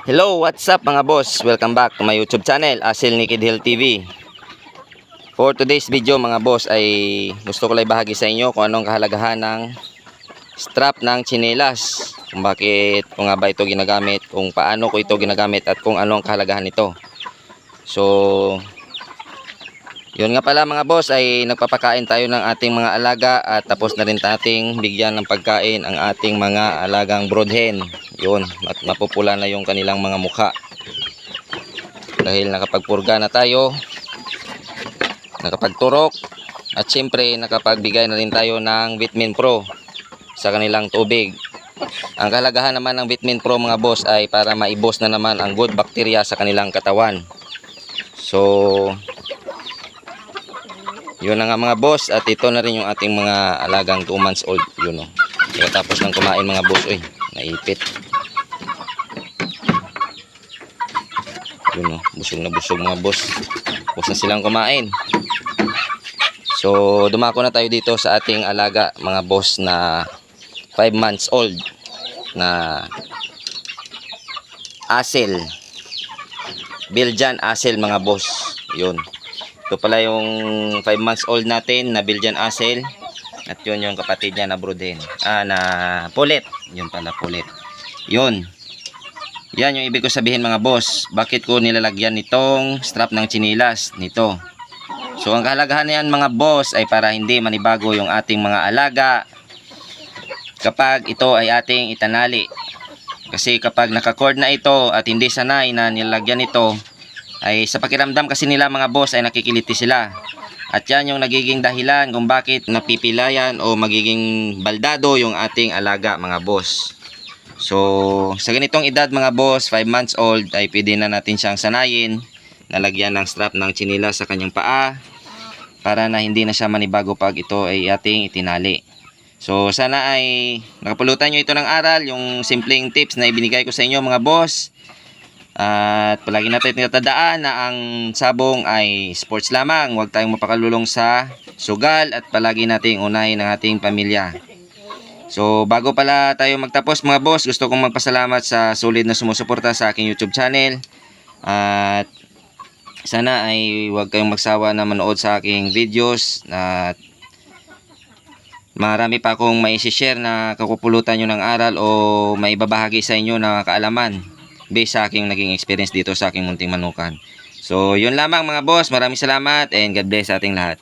Hello, what's up mga boss? Welcome back to my YouTube channel, Asil Nikid Hill TV. For today's video mga boss ay gusto ko lang bahagi sa inyo kung anong kahalagahan ng strap ng tsinelas. Kung bakit ko nga ba ito ginagamit, kung paano ko ito ginagamit at kung anong kahalagahan nito. So, yun nga pala mga boss ay nagpapakain tayo ng ating mga alaga at tapos na rin nating bigyan ng pagkain ang ating mga alagang broodhen. Yun, at mapupula na yung kanilang mga mukha. Dahil nakapagpurga na tayo, nakapagturok, at syempre nakapagbigay na rin tayo ng Vitamin Pro sa kanilang tubig. Ang kahalagahan naman ng Vitamin Pro mga boss ay para maibos na naman ang good bacteria sa kanilang katawan. So, yun na nga mga boss, at ito na rin yung ating mga alagang 2 months old. Yun o. Tapos ng kumain mga boss, uy, naipit. Yun o, busog na busog mga boss. Tapos na silang kumain. So, dumako na tayo dito sa ating alaga mga boss na 5 months old na Asil. Belgian Asil mga boss. Yun. Ito pala yung 5 months old natin na Belgian Asil. At yun yung kapatid niya na broodhen. Na pulet. Yun pala pulet. Yun. Yan yung ibig ko sabihin mga boss. Bakit ko nilalagyan nitong strap ng tsinelas nito. So ang kahalagahan niyan mga boss ay para hindi manibago yung ating mga alaga kapag ito ay ating itanali. Kasi kapag nakacord na ito at hindi sanay na nilalagyan ito, ay sa pakiramdam kasi nila mga boss ay nakikiliti sila. At yan yung nagiging dahilan kung bakit napipilayan o magiging baldado yung ating alaga mga boss. So sa ganitong edad mga boss, 5 months old, ay pwede na natin siyang sanayin, nalagyan ng strap ng tsinelas sa kanyang paa para na hindi na siya manibago pag ito ay ating itinali. So sana ay nakapulutan nyo ito ng aral, yung simpleng tips na ibinigay ko sa inyo mga boss. At palagi natin tinatandaan na ang sabong ay sports lamang. Huwag tayong mapakalulong sa sugal at palagi nating unahin ang ating pamilya. So bago pala tayo magtapos mga boss, gusto kong magpasalamat sa solid na sumusuporta sa aking YouTube channel. At sana ay huwag kayong magsawa na manood sa aking videos. At marami pa akong mai-share na kakupulutan nyo ng aral o maibabahagi sa inyo na kaalaman based sa aking naging experience dito sa aking munting manukan. So yun lamang mga boss, maraming salamat and God bless sa ating lahat.